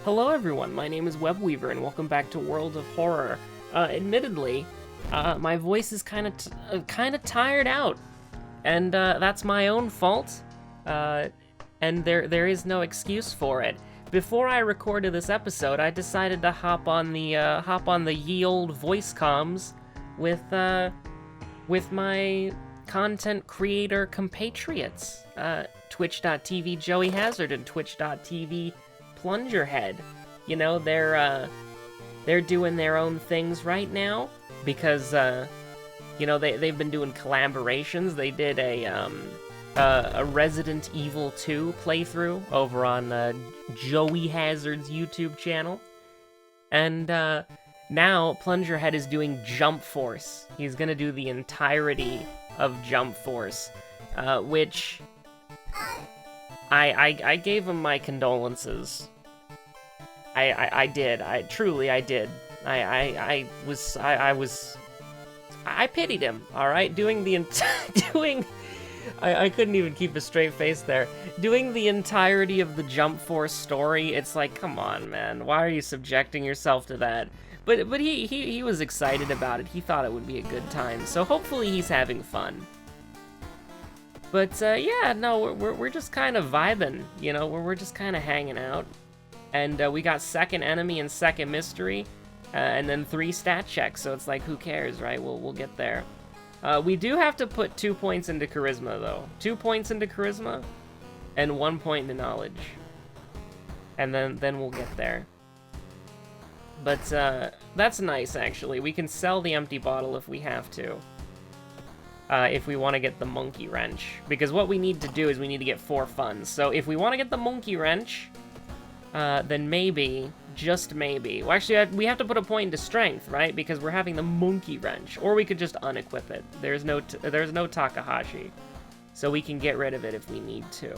Hello everyone, my name is Webweaver and welcome back to World of Horror. Admittedly, my voice is kind of tired out, and that's my own fault, and there is no excuse for it. Before I recorded this episode, I decided to hop on the ye olde voice comms with my content creator compatriots, twitch.tv Joey Hazard and twitch.tv Plungerhead. You know, they're doing their own things right now because they've been doing collaborations. They did a Resident Evil 2 playthrough over on Joey Hazard's YouTube channel, and now Plungerhead is doing Jump Force. He's gonna do the entirety of Jump Force, which I gave him my condolences. I did. I did. I pitied him. All right, I couldn't even keep a straight face there. Doing the entirety of the Jump Force story, it's like, come on, man. Why are you subjecting yourself to that? But he was excited about it. He thought it would be a good time. So hopefully he's having fun. But yeah, no, we're just kind of vibing, you know. We're just kind of hanging out. And we got second enemy and second mystery, and then 3 stat checks. So it's like, who cares, right? We'll get there. We do have to put 2 points into charisma, though. 2 points into charisma, and 1 point into knowledge. And then we'll get there. But that's nice, actually. We can sell the empty bottle if we have to. If we want to get the monkey wrench. Because what we need to do is we need to get 4 funds. So if we want to get the monkey wrench, then maybe, just maybe. Well, actually, we have to put a point into strength, right? Because we're having the monkey wrench. Or we could just unequip it. There's no Takahashi. So we can get rid of it if we need to.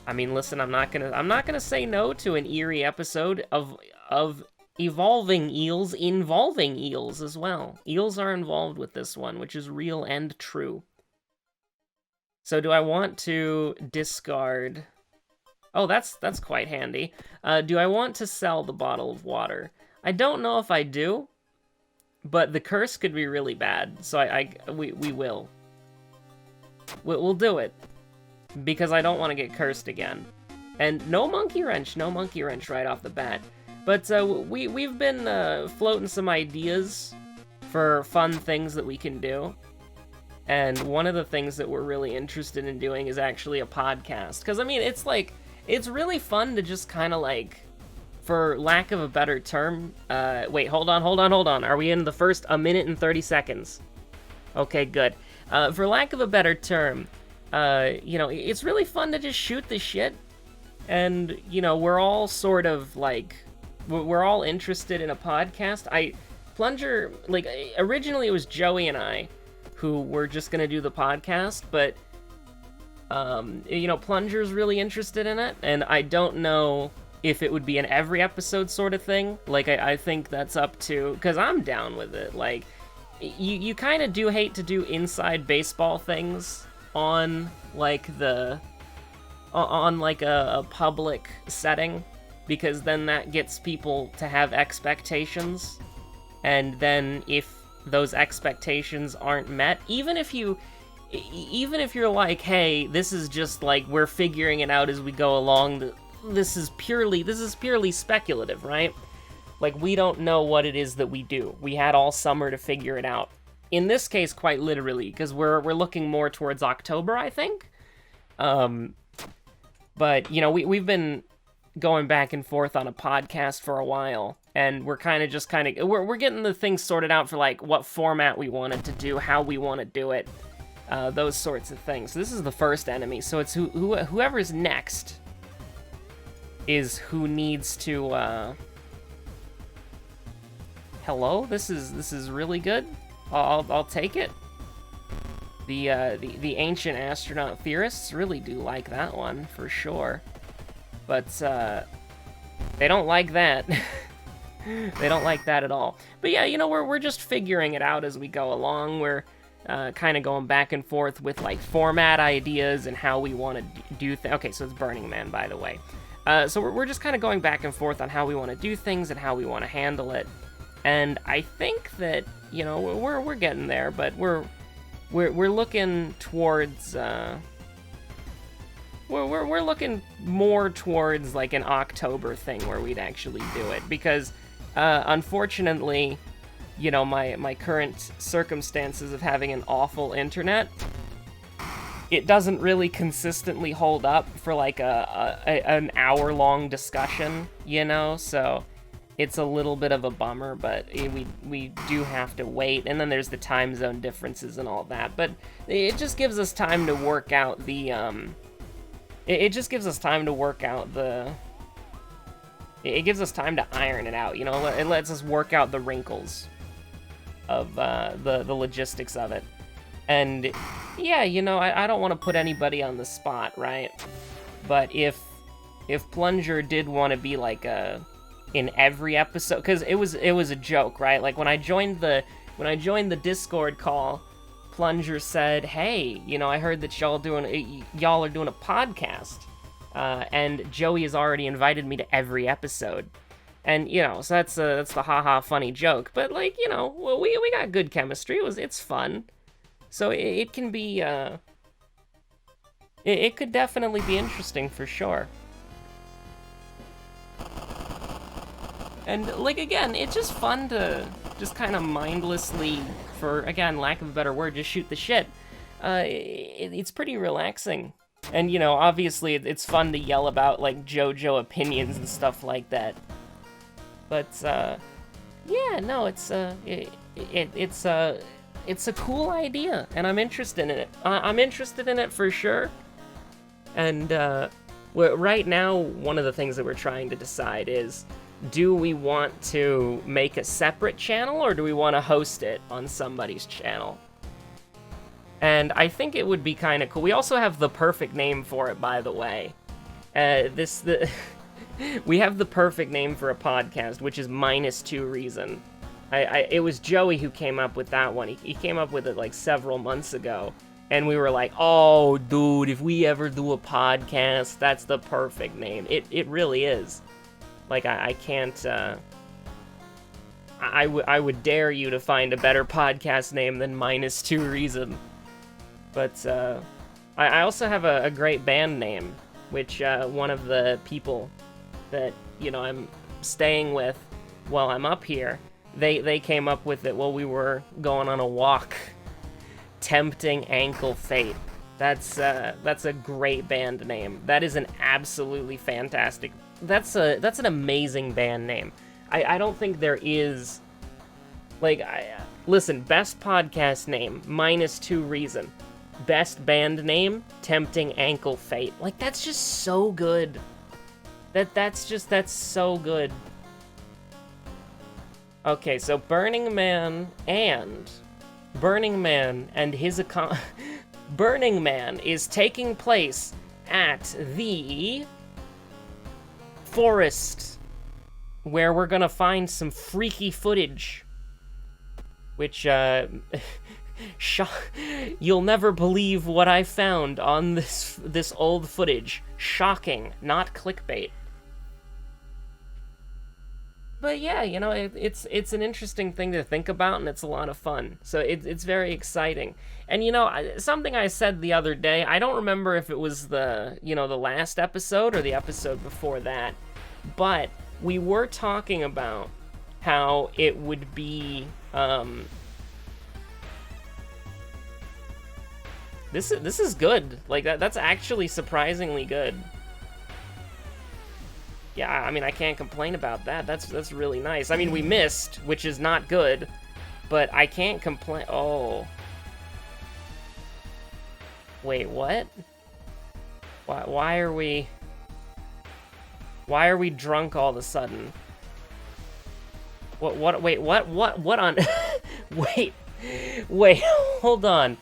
I mean, listen, I'm not gonna say no to an eerie episode of evolving eels involving eels as well. Eels are involved with this one, which is real and true. So do I want to discard... Oh, that's quite handy. Do I want to sell the bottle of water? I don't know if I do, but the curse could be really bad, so we will. We'll do it, because I don't want to get cursed again. And no monkey wrench right off the bat. But we've been floating some ideas for fun things that we can do. And one of the things that we're really interested in doing is actually a podcast. Because, I mean, it's really fun to just kind of like, for lack of a better term, wait, hold on. Are we in the first 1 minute and 30 seconds? Okay, good. For lack of a better term, it's really fun to just shoot the shit. And, we're all sort of like, we're all interested in a podcast. Originally it was Joey and I who were just gonna do the podcast, but Plunger's really interested in it, and I don't know if it would be an every episode sort of thing. Like, I think that's up to, because I'm down with it. Like, you kind of do hate to do inside baseball things on, like, a public setting, because then that gets people to have expectations, and then if those expectations aren't met, even if you're like, hey, this is just like, we're figuring it out as we go along, this is purely speculative, right? Like, we don't know what it is that we do. We had all summer to figure it out. In this case, quite literally, because we're looking more towards October, I think. But, we've been going back and forth on a podcast for a while, and we're we're getting the things sorted out for, like, what format we wanted to do, how we want to do it. Those sorts of things. So this is the first enemy, so it's whoever's next is who needs to, Hello? This is really good. I'll take it. The ancient astronaut theorists really do like that one, for sure. But, they don't like that. They don't like that at all. But yeah, we're just figuring it out as we go along. We're kind of going back and forth with, like, format ideas and how we want to do things. Okay, so it's Burning Man, by the way. So we're just kind of going back and forth on how we want to do things and how we want to handle it. And I think that, you know, we're getting there, but we're looking towards we're looking more towards like an October thing where we'd actually do it, because unfortunately, you know, my current circumstances of having an awful internet, it doesn't really consistently hold up for like an hour-long discussion, you know, so it's a little bit of a bummer, but we do have to wait, and then there's the time zone differences and all that, but it just gives us time to work out the, it just gives us time to work out the, it gives us time to iron it out, you know, it lets us work out the wrinkles of the logistics of it. And yeah, you know, I don't want to put anybody on the spot, right? But if Plunger did want to be like in every episode, because it was a joke, right? Like when I joined the Discord call, Plunger said, "Hey, you know, I heard that y'all are doing a podcast, and Joey has already invited me to every episode." And, you know, so that's the haha funny joke. But like, you know, well, we got good chemistry. It's fun. So it can be, it could definitely be interesting for sure. And, like, again, it's just fun to just kind of mindlessly, for, again, lack of a better word, just shoot the shit. It's pretty relaxing. And, you know, obviously it's fun to yell about, like, JoJo opinions and stuff like that. But, yeah, no, it's a cool idea, and I'm interested in it. I'm interested in it for sure. And right now, one of the things that we're trying to decide is, do we want to make a separate channel, or do we want to host it on somebody's channel? And I think it would be kind of cool. We also have the perfect name for it, by the way. We have the perfect name for a podcast, which is -2 Reason. It was Joey who came up with that one. He came up with it like several months ago, and we were like, "Oh, dude, if we ever do a podcast, that's the perfect name." It really is. Like I can't. I would dare you to find a better podcast name than -2 Reason. But I also have a great band name, which one of the people that, you know, I'm staying with while I'm up here, they came up with it while we were going on a walk. Tempting Ankle Fate. That's a great band name. That is an absolutely fantastic. That's an amazing band name. I don't think there is, like, listen, best podcast name, -2 Reason. Best band name, Tempting Ankle Fate. Like, that's just so good. That's so good. Okay, so Burning Man and his Burning Man is taking place at the forest, where we're gonna find some freaky footage, which you'll never believe what I found on this old footage. Shocking, not clickbait. But yeah, you know, it's an interesting thing to think about, and it's a lot of fun. So it's very exciting. And, you know, something I said the other day, I don't remember if it was the last episode or the episode before that, but we were talking about how it would be, this is good. Like, that's actually surprisingly good. Yeah, I mean, I can't complain about that. That's really nice. I mean, we missed, which is not good, but I can't complain. Oh. Wait, what? Why are we drunk all of a sudden? Wait, what on Wait, hold on.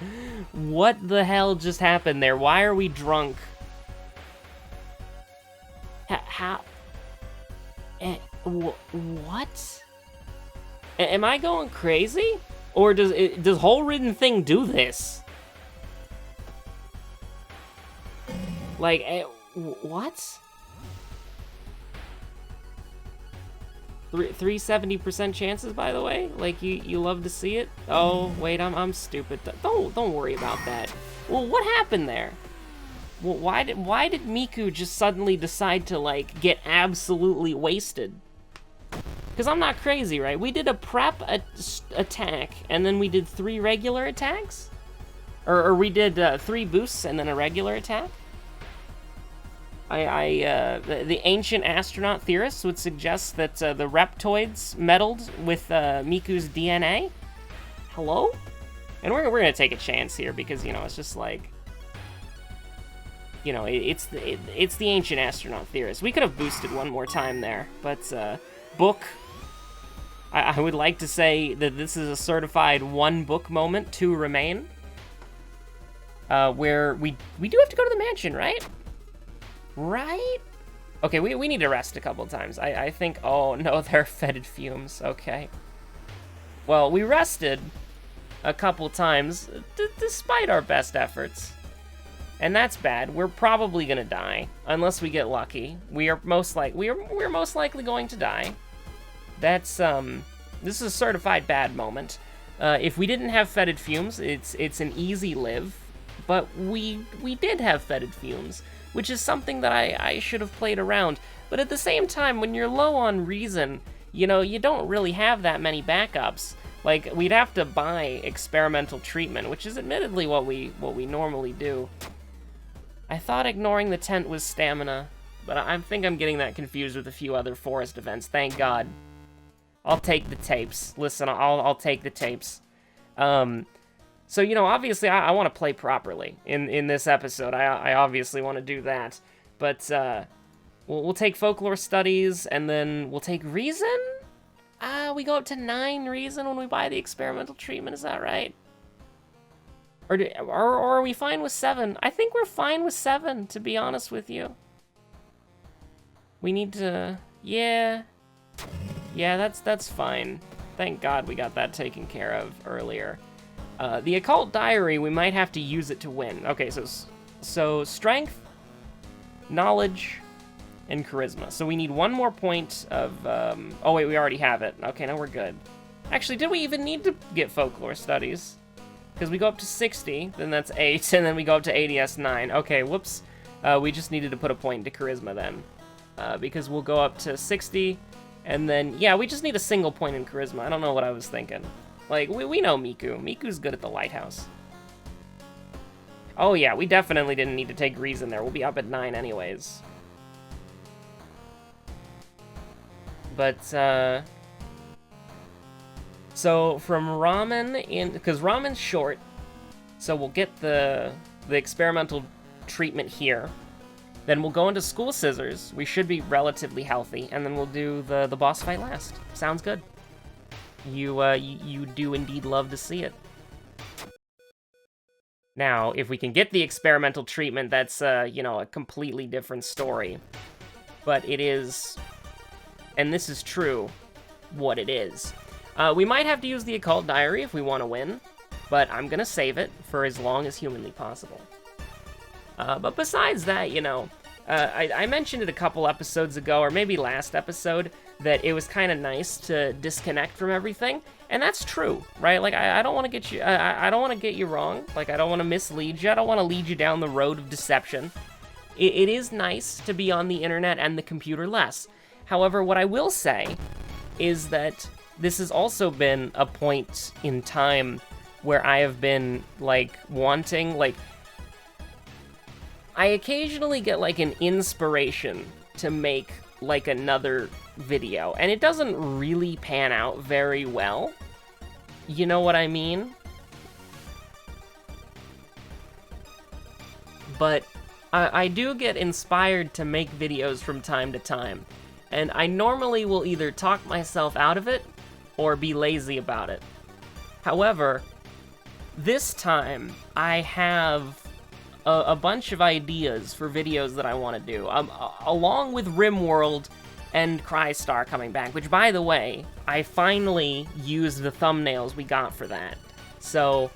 What the hell just happened there? Why are we drunk? How? What? Am I going crazy? Or does Whole Ridden Thing do this? Like, what? Three 70% chances, by the way. Like you love to see it. Oh wait, I'm stupid. Don't worry about that. Well, what happened there? Well, why did Miku just suddenly decide to like get absolutely wasted? Because I'm not crazy, right? We did a prep attack, and then we did 3 regular attacks, or we did 3 boosts and then a regular attack. The ancient astronaut theorists would suggest that the reptoids meddled with Miku's DNA. Hello? And we're gonna take a chance here because, you know, it's just like, you know, it's the ancient astronaut theorists. We could have boosted one more time there, but book. I would like to say that this is a certified 1 book moment, 2 remain. Where we do have to go to the mansion, right? Right? Okay, we need to rest a couple times. I think, oh no, they're fetid fumes, okay. Well, we rested a couple times, despite our best efforts. And that's bad. We're probably gonna die, unless we get lucky. We're most likely going to die. That's, this is a certified bad moment. If we didn't have fetid fumes, it's an easy live, but we did have fetid fumes, which is something that I should have played around. But at the same time, when you're low on reason, you know, you don't really have that many backups. Like, we'd have to buy experimental treatment, which is admittedly what we normally do. I thought ignoring the tent was stamina, but I think I'm getting that confused with a few other forest events, thank God. I'll take the tapes. Listen, I'll take the tapes. So, you know, obviously I want to play properly in this episode. I obviously want to do that. But we'll take folklore studies, and then we'll take reason? We go up to 9 reason when we buy the experimental treatment, is that right? Or are we fine with 7? I think we're fine with 7, to be honest with you. We need to... Yeah, that's fine. Thank God we got that taken care of earlier. The occult diary, we might have to use it to win. Okay, so strength, knowledge, and charisma. So we need 1 more point of, oh wait, we already have it. Okay, now we're good. Actually, did we even need to get folklore studies? Because we go up to 60, then that's 8, and then we go up to ADS 9. Okay, whoops. We just needed to put a point into charisma then. Because we'll go up to 60, and then, yeah, we just need a single point in charisma. I don't know what I was thinking. Like, we know Miku. Miku's good at the lighthouse. Oh yeah, we definitely didn't need to take reason there. We'll be up at 9 anyways. But, so from ramen because ramen's short, so we'll get the experimental treatment here. Then we'll go into school scissors. We should be relatively healthy, and then we'll do the boss fight last. Sounds good. You do indeed love to see it. Now, if we can get the experimental treatment, that's you know, a completely different story. But it is, and this is true, what it is. We might have to use the occult diary if we want to win, but I'm gonna save it for as long as humanly possible. But besides that, you know, I mentioned it a couple episodes ago, or maybe last episode, that it was kind of nice to disconnect from everything, and that's true, right? Like, I don't want to get you, I don't want to get you wrong. Like, I don't want to mislead you. I don't want to lead you down the road of deception. It is nice to be on the internet and the computer less. However, what I will say is that this has also been a point in time where I have been, like, wanting, like, I occasionally get, like, an inspiration to make, like, another video, and it doesn't really pan out very well. You know what I mean? But I do get inspired to make videos from time to time, and I normally will either talk myself out of it or be lazy about it. However, this time I have a bunch of ideas for videos that I want to do, along with RimWorld and Crystar coming back, which, by the way, I finally used the thumbnails we got for that. So,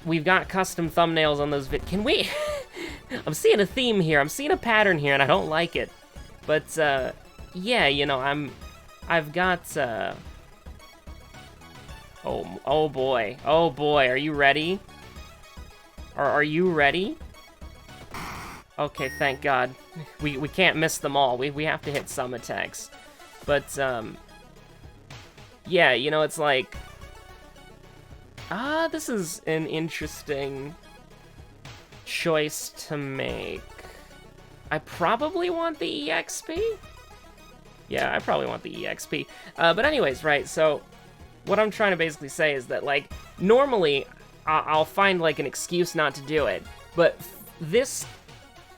we've got custom thumbnails on those Can we... I'm seeing a theme here, I'm seeing a pattern here, and I don't like it. But, yeah, you know, I've got, oh boy, are you ready? Are you ready? Okay, thank God. We can't miss them all. We have to hit some attacks. But, yeah, you know, it's like... this is an interesting choice to make. I probably want the EXP? Yeah, I probably want the EXP. But anyways, right, so what I'm trying to basically say is that, like, normally I'll find, like, an excuse not to do it, but this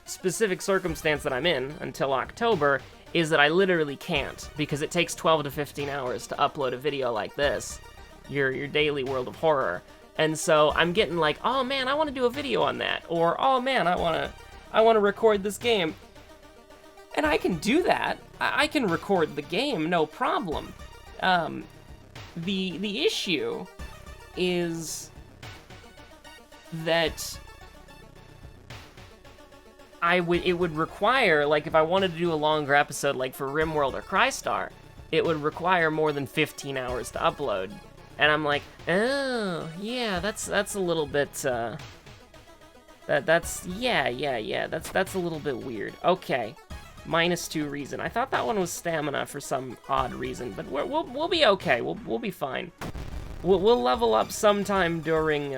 specific circumstance that I'm in until October is that I literally can't, because it takes 12 to 15 hours to upload a video like this, your daily World of Horror. And so I'm getting like, oh man, I want to do a video on that, or oh man, I want to record this game. And I can do that. I can record the game, no problem. The issue is that it would require, like, if I wanted to do a longer episode, like for RimWorld or Crystar, it would require more than 15 hours to upload. And I'm like, oh, yeah, that's a little bit, that's a little bit weird. Okay, -2 reason. I thought that one was stamina for some odd reason, but we'll be okay. We'll be fine. We'll level up sometime during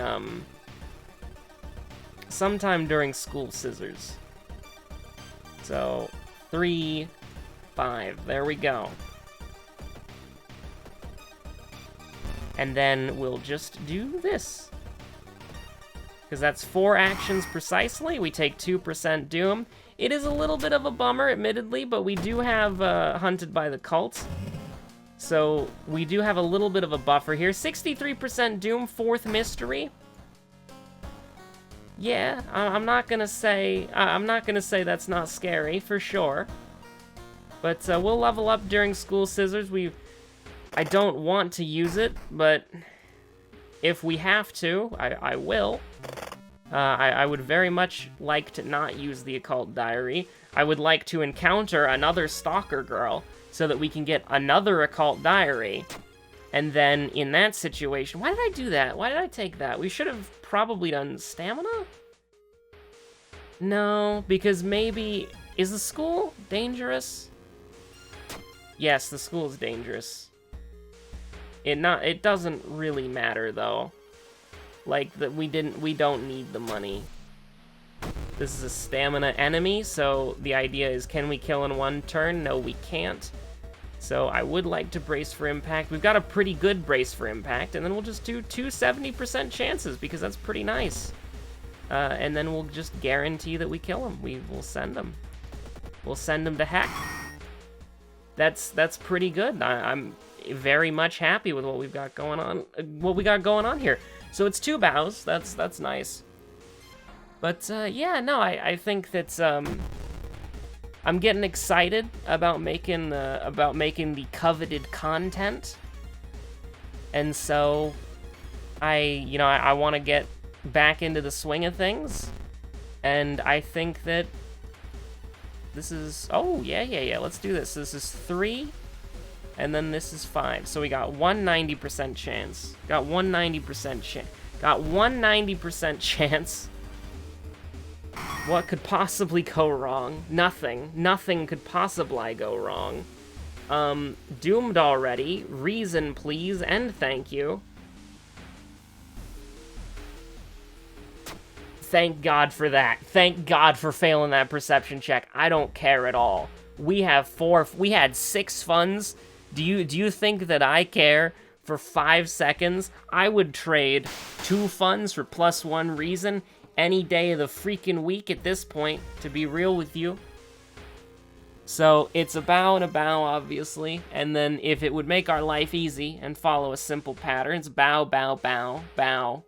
school scissors. So 3, 5. There we go. And then we'll just do this. Because that's 4 actions precisely. We take 2% Doom. It is a little bit of a bummer, admittedly, but we do have Hunted by the Cult. So we do have a little bit of a buffer here. 63% Doom, 4th mystery. Yeah, I'm not gonna say that's not scary, for sure. But we'll level up during school scissors. I don't want to use it, but if we have to, I will. I would very much like to not use the Occult Diary. I would like to encounter another Stalker Girl so that we can get another Occult Diary. And then in that situation, why did I do that? Why did I take that? We should have probably done stamina? No, because maybe... Is the school dangerous? Yes, the school is dangerous. It doesn't really matter though. Like that we don't need the money. This is a stamina enemy, so the idea is, can we kill in 1 turn? No, we can't. So I would like to brace for impact. We've got a pretty good brace for impact, and then we'll just do 2 70% chances, because that's pretty nice. And then we'll just guarantee that we kill him. We'll send him. We'll send him to heck. That's pretty good. I'm very much happy with what we've got going on. Here. So it's 2 bows. That's nice. But yeah, no, I think that I'm getting excited about making the coveted content, and so I want to get back into the swing of things, and I think that this is yeah. Let's do this. This is 3, and then this is 5. So we got 190% chance. Got 190% chance. Got 190% chance. What could possibly go wrong? Nothing. Nothing could possibly go wrong. Doomed already. Reason, please, and thank you. Thank God for that. Thank God for failing that perception check. I don't care at all. We had 6 funds. Do you think that I care? For 5 seconds, I would trade 2 funds for +1 reason any day of the freaking week at this point, to be real with you. So it's a bow and a bow, obviously, and then if it would make our life easy and follow a simple pattern, it's bow, bow, bow, bow,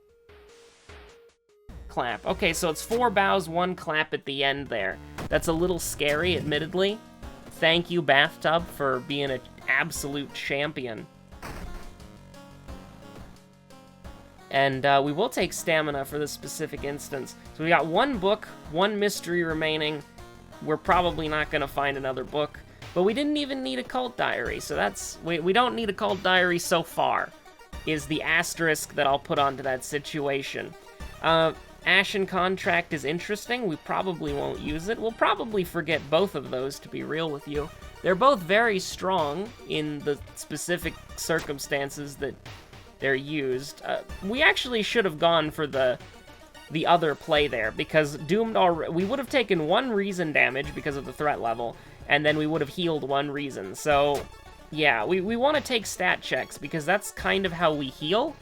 clap. Okay, so it's 4 bows, 1 clap at the end there. That's a little scary, admittedly. Thank you, Bathtub, for being an absolute champion. And we will take stamina for this specific instance. So we got 1 book, 1 mystery remaining. We're probably not going to find another book. But we didn't even need a cult diary, so that's... We don't need a cult diary so far, is the asterisk that I'll put onto that situation. Ashen Contract is interesting. We probably won't use it. We'll probably forget both of those, to be real with you. They're both very strong in the specific circumstances that they're used. We actually should have gone for the other play there, because Doomed we would have taken 1 reason damage because of the threat level, and then we would have healed 1 reason. So, yeah, we want to take stat checks, because that's kind of how we heal.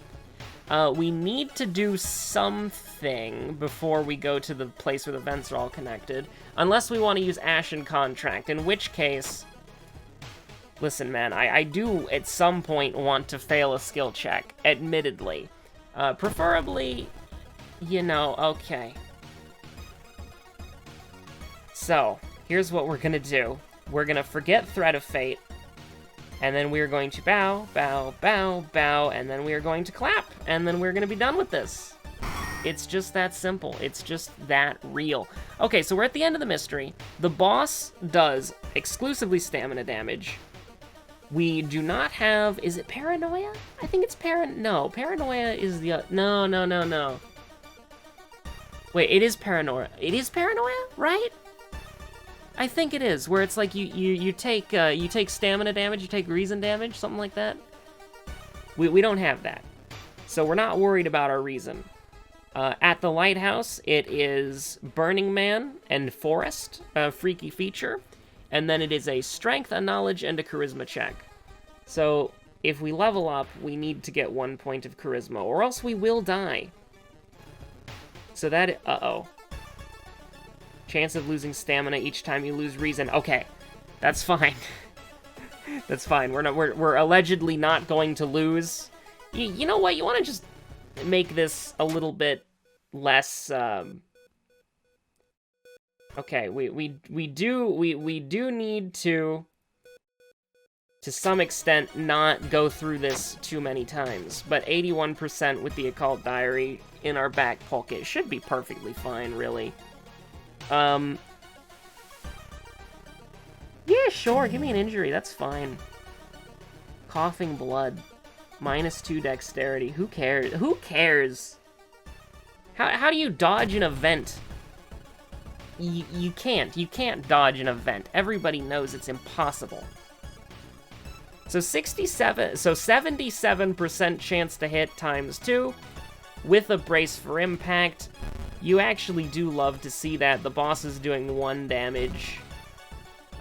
We need to do something before we go to the place where the vents are all connected, unless we want to use Ashen Contract, in which case... Listen, man, I do at some point want to fail a skill check, admittedly. Preferably, you know, okay. So, here's what we're gonna do. We're gonna forget Threat of Fate, and then we're going to bow, bow, bow, bow, and then we are going to clap, and then we're gonna be done with this. It's just that simple. It's just that real. Okay, so we're at the end of the mystery. The boss does exclusively stamina damage. We do not have... Is it Paranoia? I think it's No, Paranoia is the... No. Wait, it is Paranoia. It is Paranoia, right? I think it is, where it's like you take stamina damage, you take reason damage, something like that. We don't have that. So we're not worried about our reason. At the lighthouse, it is Burning Man and Forest, a freaky feature. And then it is a strength, a knowledge, and a charisma check. So, if we level up, we need to get 1 point of charisma, or else we will die. So that... Uh-oh. Chance of losing stamina each time you lose reason. Okay, that's fine. That's fine. We're allegedly not going to lose. You know what? You want to just make this a little bit less... Okay, we do need to some extent, not go through this too many times. But 81% with the Occult Diary in our back pocket should be perfectly fine, really. Yeah, sure, give me an injury, that's fine. Coughing blood. -2 dexterity. Who cares? Who cares? How do you dodge an event? You can't dodge an event. Everybody knows it's impossible. So 77% chance to hit times 2 with a brace for impact. You actually do love to see that. The boss is doing 1 damage.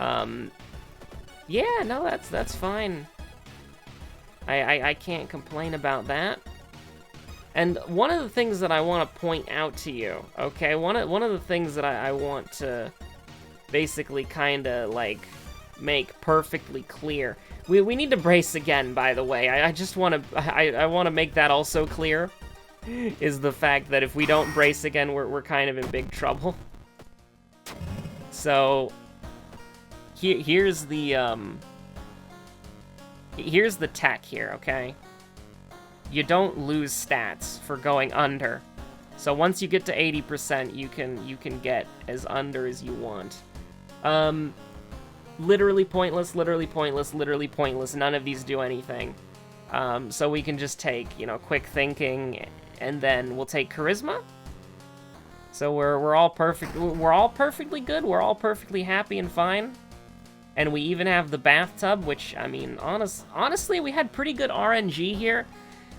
Yeah, no, that's fine. I can't complain about that. And one of the things that I want to point out to you, okay, one of the things that I want to basically kind of, like, make perfectly clear. We need to brace again, by the way. I just want to, I want to make that also clear, is the fact that if we don't brace again, we're kind of in big trouble. So, here's the tech here, okay? You don't lose stats for going under. So once you get to 80%, you can get as under as you want. Literally pointless, literally pointless, literally pointless. None of these do anything. So we can just take, you know, quick thinking, and then we'll take charisma. So we're all perfect. We're all perfectly good. We're all perfectly happy and fine. And we even have the bathtub, which, I mean, honestly, we had pretty good RNG here.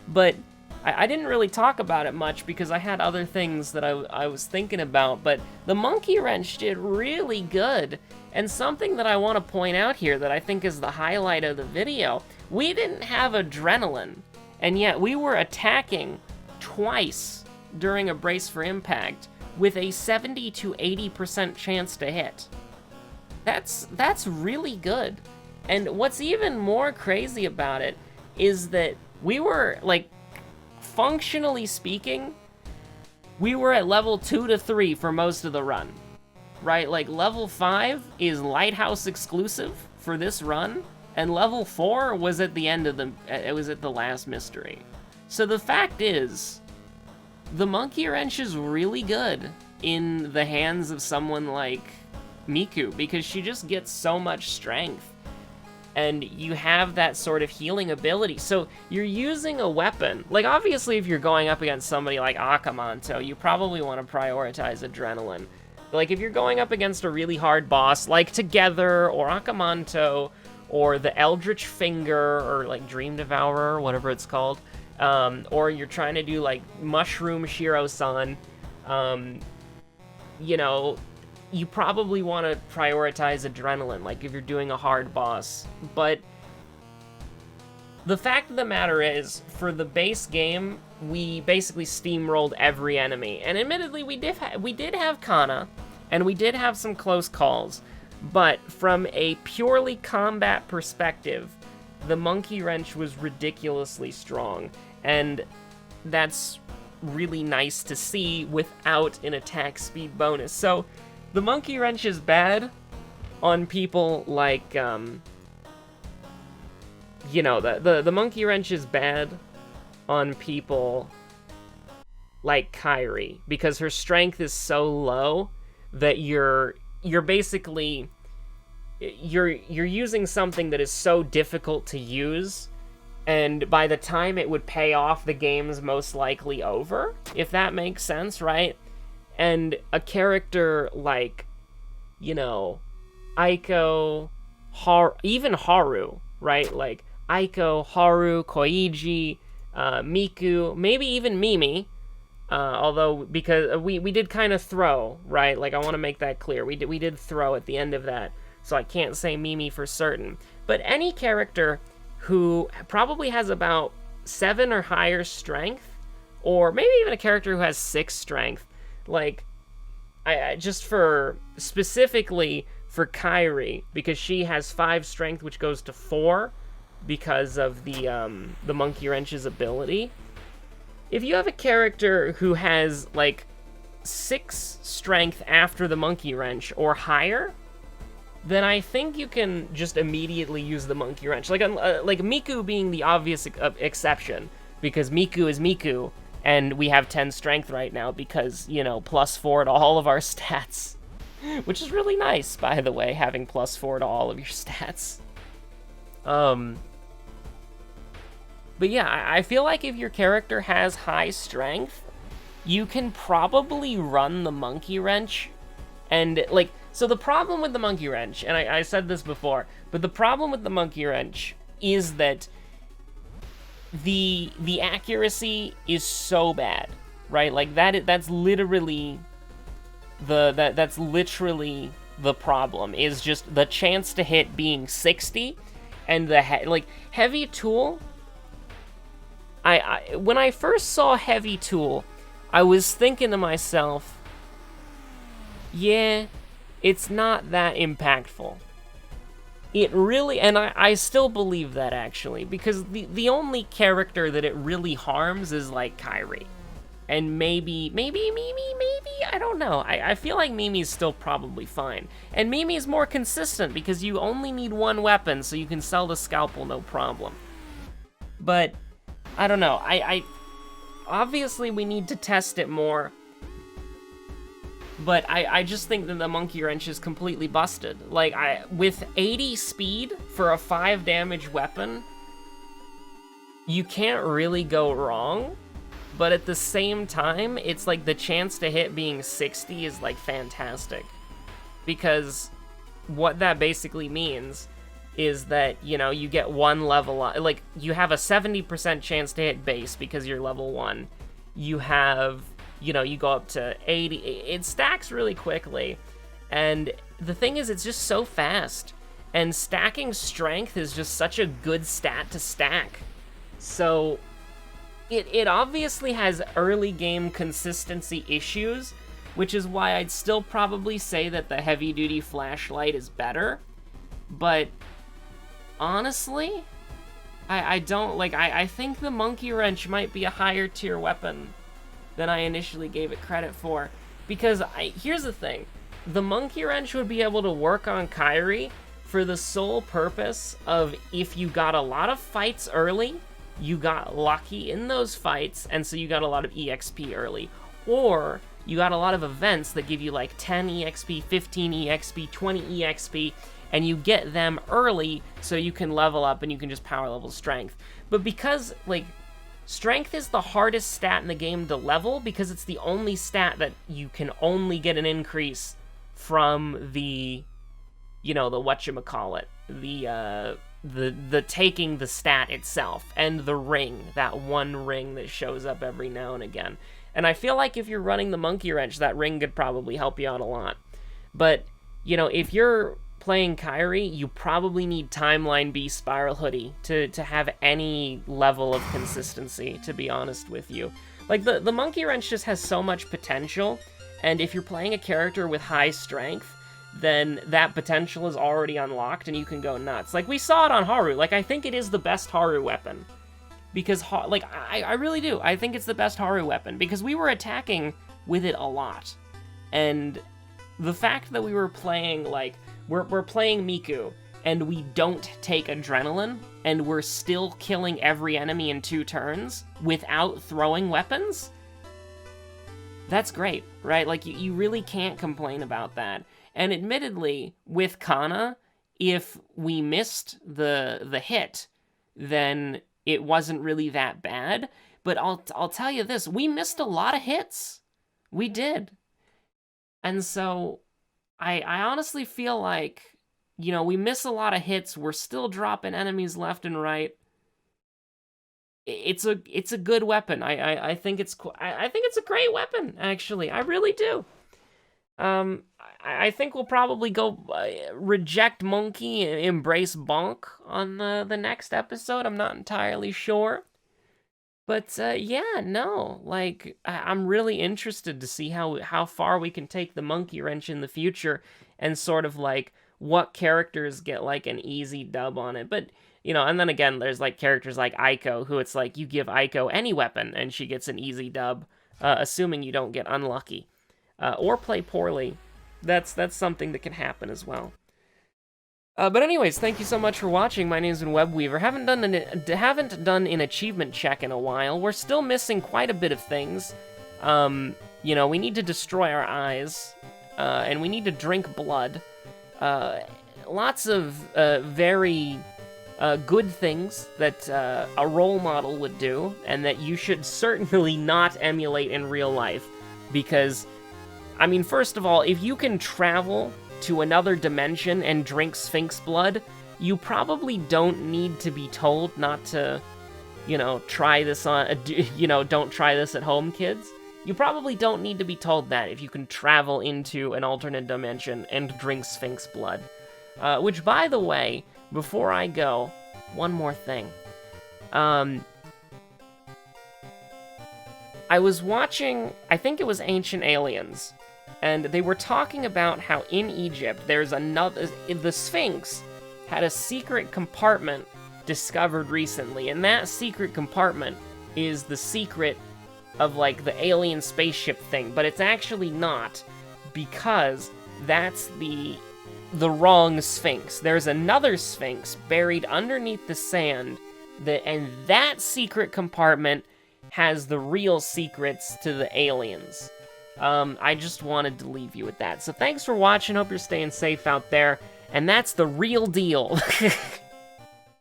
But I didn't really talk about it much because I had other things that I was thinking about. But the monkey wrench did really good. And something that I want to point out here that I think is the highlight of the video, we didn't have adrenaline. And yet we were attacking twice during a brace for impact with a 70 to 80% chance to hit. That's really good. And what's even more crazy about it is that we were, like, functionally speaking, we were at level 2 to 3 for most of the run, right? Like, level 5 is Lighthouse exclusive for this run, and level 4 was at the end of it was at the last mystery. So the fact is, the monkey wrench is really good in the hands of someone like Miku, because she just gets so much strength. And you have that sort of healing ability. So you're using a weapon. Like, obviously, if you're going up against somebody like Akamanto, you probably want to prioritize Adrenaline. Like, if you're going up against a really hard boss, like Together, or Akamanto, or the Eldritch Finger, or, like, Dream Devourer, whatever it's called, or you're trying to do, like, Mushroom Shiro-san, you know, you probably want to prioritize Adrenaline, like if you're doing a hard boss. But the fact of the matter is, for the base game, we basically steamrolled every enemy. And admittedly, we did have Kana, and we did have some close calls. But from a purely combat perspective, the Monkey Wrench was ridiculously strong. And that's really nice to see without an attack speed bonus. So the Monkey Wrench is bad on people like, you know, the Monkey Wrench is bad on people like Kairi, because her strength is so low that you're basically, you're using something that is so difficult to use, and by the time it would pay off, the game's most likely over, if that makes sense, right? And a character like, you know, Aiko, even Haru, right? Like, Aiko, Haru, Koigi, Miku, maybe even Mimi, although, because we did kind of throw, right? Like, I want to make that clear. We did throw at the end of that, so I can't say Mimi for certain. But any character who probably has about 7 or higher strength, or maybe even a character who has 6 strength, like, I just specifically for Kairi, because she has 5 strength, which goes to 4 because of the Monkey Wrench's ability. If you have a character who has, like, 6 strength after the Monkey Wrench or higher, then I think you can just immediately use the Monkey Wrench. Like Miku being the obvious exception, because Miku is Miku, and we have 10 strength right now because, you know, +4 to all of our stats. Which is really nice, by the way, having +4 to all of your stats. But yeah, I feel like if your character has high strength, you can probably run the Monkey Wrench. And, like, so the problem with the Monkey Wrench, and I said this before, but the problem with the Monkey Wrench is that the accuracy is so bad, right? Like, that's literally that's literally the problem, is just the chance to hit being 60, and the Heavy Tool. When I first saw Heavy Tool, I was thinking to myself, yeah, it's not that impactful. It really, and I still believe that, actually, because the only character that it really harms is, like, Kairi. And maybe, I don't know. I feel like Mimi's still probably fine. And Mimi's more consistent, because you only need one weapon, so you can sell the scalpel no problem. But, I don't know. Obviously, we need to test it more. But I just think that the Monkey Wrench is completely busted. Like, with 80 speed for a 5 damage weapon, you can't really go wrong. But at the same time, it's like the chance to hit being 60 is, like, fantastic. Because what that basically means is that, you know, you get 1 level up. Like, you have a 70% chance to hit base because you're level 1. You have, you know, you go up to 80. It stacks really quickly. And the thing is, it's just so fast. And stacking strength is just such a good stat to stack. So it obviously has early game consistency issues, which is why I'd still probably say that the heavy duty flashlight is better. But honestly, I don't, like, I think the Monkey Wrench might be a higher tier weapon than I initially gave it credit for. Because here's the thing, the Monkey Wrench would be able to work on Kairi for the sole purpose of, if you got a lot of fights early, you got lucky in those fights, and so you got a lot of EXP early. Or you got a lot of events that give you like 10 EXP, 15 EXP, 20 EXP, and you get them early so you can level up and you can just power level strength. But because, like, strength is the hardest stat in the game to level, because it's the only stat that you can only get an increase from the, you know, the whatchamacallit, the taking the stat itself, and the ring, that one ring that shows up every now and again. And I feel like if you're running the monkey wrench, that ring could probably help you out a lot. But, you know, if you're playing Kairi, you probably need Timeline B Spiral Hoodie to have any level of consistency, to be honest with you. Like, the monkey wrench just has so much potential, and if you're playing a character with high strength, then that potential is already unlocked and you can go nuts. Like, we saw it on Haru. Like, I think it is the best Haru weapon. Because, like, I really do. I think it's the best Haru weapon, because we were attacking with it a lot. And the fact that we were playing, like, we're playing Miku, and we don't take adrenaline, and we're still killing every enemy in 2 turns without throwing weapons, that's great, right? Like, you really can't complain about that. And admittedly, with Kana, if we missed the hit, then it wasn't really that bad. But I'll tell you this, we missed a lot of hits. We did. And so I honestly feel like, you know, we miss a lot of hits. We're still dropping enemies left and right. It's a good weapon. I think it's I think it's a great weapon, actually. I really do. I think we'll probably go reject Monkey and embrace Bonk on the next episode. I'm not entirely sure. But, yeah, no, like, I'm really interested to see how far we can take the monkey wrench in the future, and sort of, like, what characters get, like, an easy dub on it. But, you know, and then again, there's, like, characters like Aiko, who it's like, you give Aiko any weapon, and she gets an easy dub, assuming you don't get unlucky. Or play poorly. That's something that can happen as well. But anyways, thank you so much for watching. My name's been Webweaver. Haven't done an achievement check in a while. We're still missing quite a bit of things. You know, we need to destroy our eyes, and we need to drink blood. Lots of very good things that a role model would do, and that you should certainly not emulate in real life. Because, I mean, first of all, if you can travel to another dimension and drink Sphinx blood, you probably don't need to be told not to, you know, try this on, you know, don't try this at home, kids. You probably don't need to be told that if you can travel into an alternate dimension and drink Sphinx blood. Which, by the way, before I go, one more thing. I was watching, I think it was Ancient Aliens, and they were talking about how in Egypt there's the Sphinx had a secret compartment discovered recently, and that secret compartment is the secret of, like, the alien spaceship thing, but it's actually not, because that's the wrong Sphinx. There's another Sphinx buried underneath the sand, and that secret compartment has the real secrets to the aliens. I just wanted to leave you with that. So thanks for watching, hope you're staying safe out there, and that's the real deal.